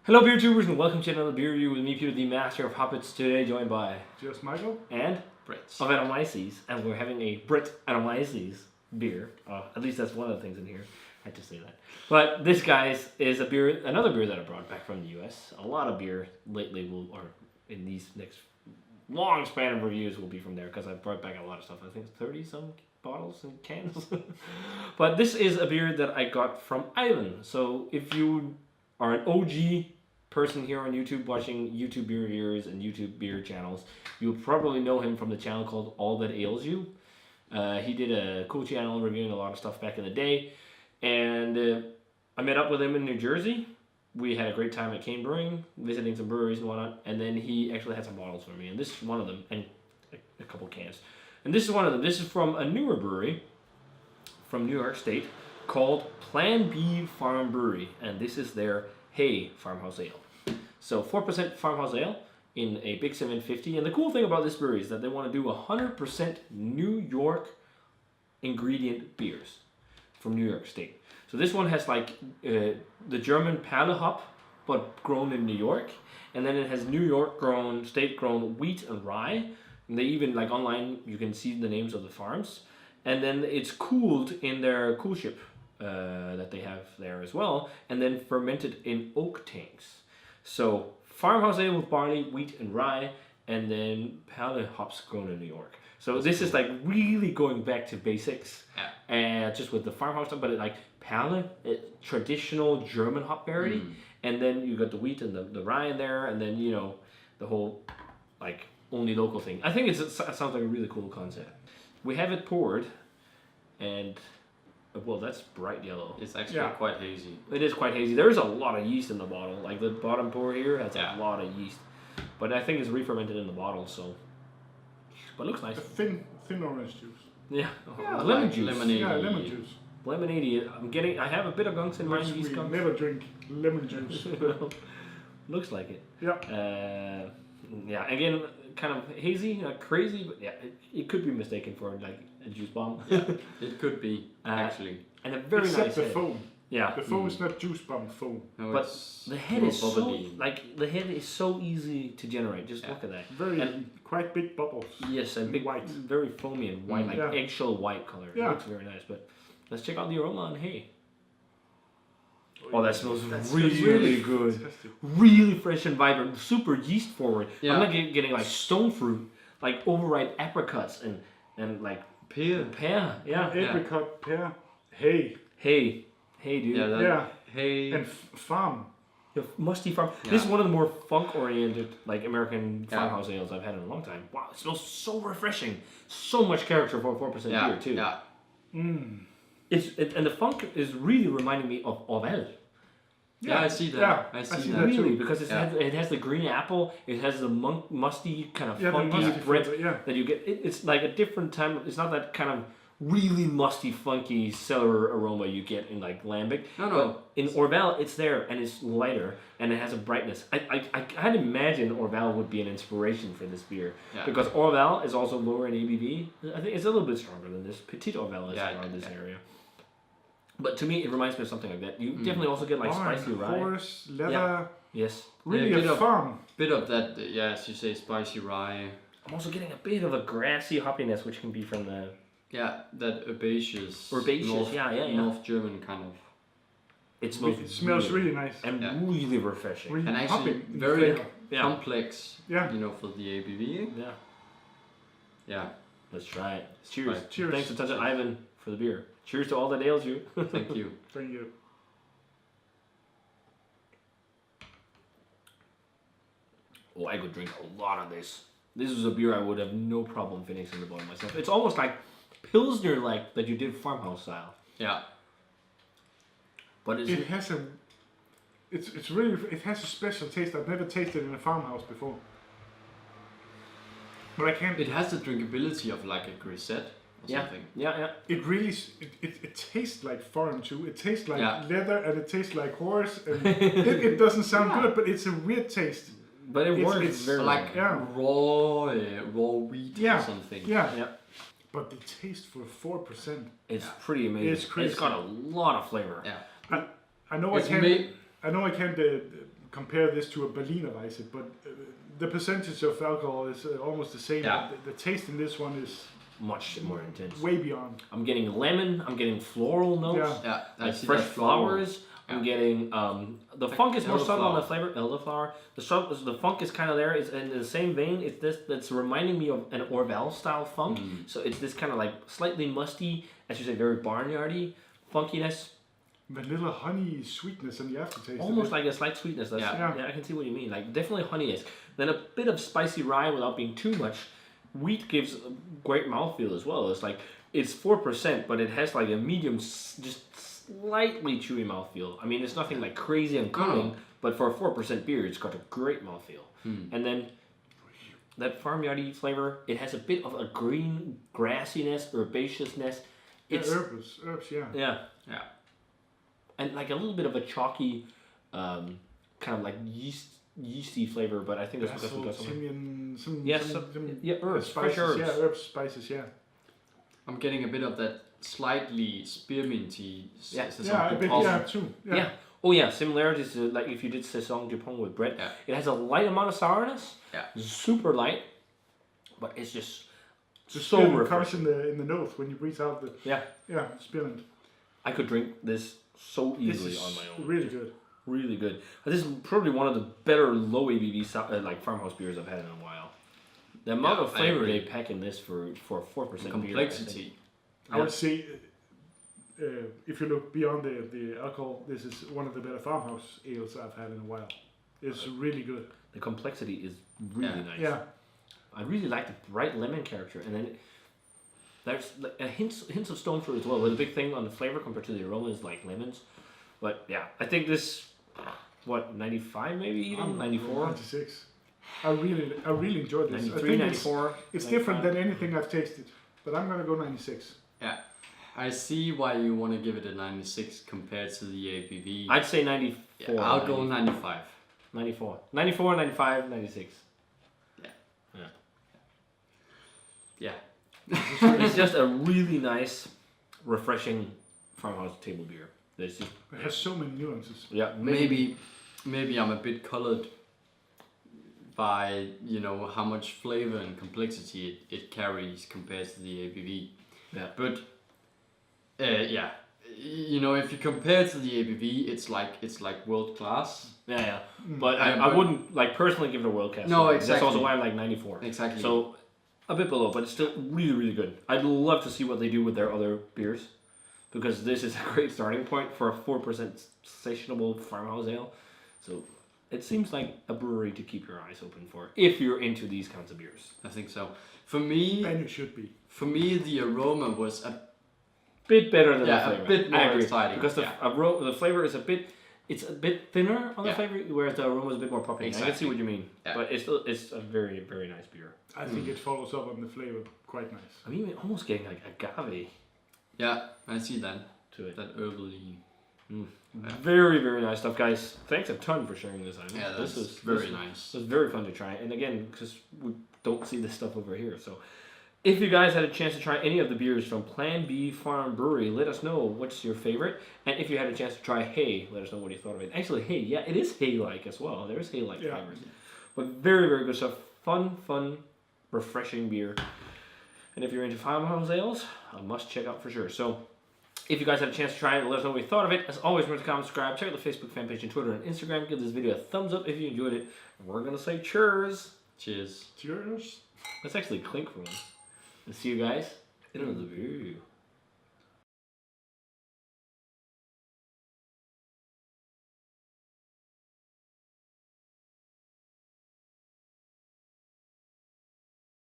Hello beer tubers and welcome to another beer review with me, Peter, the master of hoppets. Today joined by just Michael and Brett of Atomyces, and we're having a Brit Atomyces beer. At least that's one of the things in here. I had to say that. But this, guys, is a beer, another beer that I brought back from the US. A lot of beer lately or in these next long span of reviews will be from there because I brought back a lot of stuff. I think it's 30 some bottles and cans. But this is a beer that I got from Ivan. So if you are an OG person here on YouTube watching YouTube beer reviewers and YouTube beer channels, you'll probably know him from the channel called All That Ails You. He did a cool channel reviewing a lot of stuff back in the day, and I met up with him in New Jersey. We had a great time at Cane Brewing, visiting some breweries and whatnot, and then he actually had some bottles for me, and this is one of them, and a couple cans. And this is one of them. This is from a newer brewery from New York State called Plan B Farm Brewery, and this is their Hey Farmhouse Ale. So 4% Farmhouse Ale in a Big 750. And the cool thing about this brewery is that they want to do 100% New York ingredient beers from New York State. So this one has like the German Perle hop, but grown in New York. And then it has New York grown, state grown wheat and rye. And they even, like online, you can see the names of the farms. And then it's cooled in their cool ship that they have there as well. And then fermented in oak tanks. So Farmhouse Ale with barley, wheat, and rye, and then Perle hops grown in New York. So this is like really going back to basics, and just with the farmhouse stuff. But it, like Perle, traditional German hop variety, and then you got the wheat and the rye in there, and then the whole like only local thing. I think it sounds like a really cool concept. We have it poured, and well, that's bright yellow. It's actually quite hazy. It is quite hazy. There is a lot of yeast in the bottle. Like the bottom pour here has a lot of yeast. But I think it's re-fermented in the bottle, so. But it looks nice. A thin orange juice. Yeah. Lemon Lemon juice. lemonade. Yeah, lemon juice. Lemonade. I have a bit of gunks in mine. We never drink lemon juice. But Looks like it. yeah. Yeah. Again, kind of hazy, not crazy, but yeah, it could be mistaken for like a juice bomb. Yeah, it could be actually. And a very Except nice the head. foam. Yeah. The foam is not juice bomb foam. No, But it's the head more is so bubbly. the head is so easy to generate. Just look at that. Quite big bubbles. Yes, and big white. very foamy and white, like eggshell white color. It Yeah. looks very nice. But let's check out the aroma on Hey. Oh, that smells That's really good. Fantastic. Really fresh and vibrant. Super yeast forward. Yeah. I'm not getting like stone fruit, like overripe apricots and like Pear. pear. Yeah. Apricot, pear, hay. Hey, dude. Yeah. Hey. And farm. The musty farm. Yeah. This is one of the more funk-oriented, like American farmhouse ales I've had in a long time. Wow, it smells so refreshing. So much character for a 4% beer too. Yeah. And the funk is really reminding me of Orval. Yeah, I see that. Yeah, I see that that. Really, too. because it has the green apple. It has the musty kind of Yeah, the funky musty bread flavor, that you get. It's like a different time. It's not that kind of really musty, funky cellar aroma you get in like lambic. No. But in Orval, it's there and it's lighter and it has a brightness. I can't imagine Orval would be an inspiration for this beer because Orval is also lower in ABV. I think it's a little bit stronger than this. Petit Orval is around this area. But to me, it reminds me of something like that. You definitely also get like spicy rye. Horse, leather. Yeah. Yes. Really Yeah, a farm. Bit of that, as you say, spicy rye. I'm also getting a bit of a grassy hoppiness, which can be from the That herbaceous. North, North German kind of. It smells really nice. and really refreshing. Really And actually hopping very flavor. complex. Yeah. For the ABV. Yeah. Yeah. Let's try it. Cheers. Right. Cheers. Thanks a ton to Ivan for the beer. Cheers to All That Ails You. Thank you. Thank you. Oh, I could drink a lot of this. This is a beer I would have no problem finishing the bottle myself. It's almost like Pilsner, like that you did farmhouse style. Yeah. But it's It has it's really, it has a special taste. I've never tasted in a farmhouse before. But I can't. It has the drinkability of like a grisette or something. Yeah. It really, it tastes like farm too. It tastes like Yeah. leather and it tastes like horse. And it doesn't sound good, but it's a weird taste. But it works it's very Like well. raw wheat or something. Yeah. But the taste for 4%. It's pretty amazing. It's crazy. It's got a lot of flavor. Yeah. I know It's I can't. made- I know I can't compare this to a Berliner Weisse, but the percentage of alcohol is almost the same. Yeah. The taste in this one is Much more intense. way beyond. I'm getting lemon. I'm getting floral notes. Yeah. I Like see fresh that floral. flowers. I'm Yeah. getting the funk is more subtle on the elderflower. flavor. Elderflower. The funk is kind of there. It's in the same vein. It's this that's reminding me of an Orval style funk. So it's this kind of like slightly musty, as you say, very barnyardy funkiness. With little honey sweetness in the aftertaste. Almost like a slight sweetness. That's, Yeah. yeah, I can see what you mean. Like definitely honey-esque. Then a bit of spicy rye without being too much. Wheat gives a great mouthfeel as well. It's like it's 4%, but it has like a medium, just slightly chewy mouthfeel. I mean, it's nothing like crazy and cooling, but for a 4% beer, it's got a great mouthfeel. And then that farmyardy flavor, it has a bit of a green grassiness, herbaceousness. It's Herbs, yeah. yeah. Yeah. And like a little bit of a chalky, kind of like yeasty flavor, but I think that's because we got some. Timian, some Herbs, spices, fresh herbs. yeah, herbs, spices, yeah. I'm getting a bit of that slightly spearminty. Yeah. Yeah, a bit, yeah, too. Yeah. Oh yeah, similarities to like if you did Saison du Pont with bread. Yeah. It has a light amount of sourness. Yeah. Super light, but it's just The so spearmint comes refreshing. in the nose when you breathe out the spearmint. I could drink this so easily This is on my own. really good. Really good. This is probably one of the better low ABV like farmhouse beers I've had in a while. The amount of I flavor agree. they pack in this for 4% beer. Complexity. I would say, if you look beyond the alcohol, this is one of the better farmhouse ales I've had in a while. It's really good. The complexity is really nice. Yeah. I really like the bright lemon character, and then there's like a hints of stone fruit as well. But the big thing on the flavor compared to the aroma is like lemons. But yeah, I think this, 95 maybe even 94, 96. I really enjoyed this. 93, I think 94. it's different than anything I've tasted, but I'm gonna go 96. Yeah. I see why you want to give it a 96 compared to the ABV. I'd say 94. Yeah, I'll go 95. 94. 94, 95, 96. Yeah. It's just a really nice, refreshing farmhouse table beer. There's just, It has so many nuances. yeah, Maybe I'm a bit colored by how much flavor and complexity it carries compared to the ABV. Yeah. But yeah, if you compare to the ABV, it's like world class. Yeah. But I wouldn't like personally give it a world cast. No, That's exactly. also why I'm like 94. Exactly. So a bit below, but it's still really, really good. I'd love to see what they do with their other beers, because this is a great starting point for a 4% sessionable farmhouse ale. So it seems like a brewery to keep your eyes open for if you're into these kinds of beers. I think so. For me, And you should be. the aroma was a Bit better than Yeah, the a flavor. bit more I agree, exciting, because the flavor is a bit thinner on the Yeah. flavor, whereas the aroma is a bit more popping. I can see Exactly. what you mean, Yeah. but it's a very, very nice beer. I think it follows up on the flavor quite nice. I'm even almost getting like agave yeah. I see that to it. herbally. Very, very nice stuff, guys. Thanks a ton for sharing this. I know Yeah, that's this was very this nice. was very fun to try, and again, because we don't see this stuff over here, so. If you guys had a chance to try any of the beers from Plan B Farm Brewery, let us know what's your favorite. And if you had a chance to try hay, let us know what you thought of it. Actually, hay, yeah, it is hay-like as well. There is hay-like flavors. But very, very good stuff. Fun, refreshing beer. And if you're into farmhouse ales, a must check out for sure. So if you guys had a chance to try it, let us know what you thought of it. As always, remember to comment, subscribe, check out the Facebook fan page and Twitter and Instagram. Give this video a thumbs up if you enjoyed it. And we're going to say cheers. Cheers. Cheers. Let's actually clink for once. And see you guys in another video.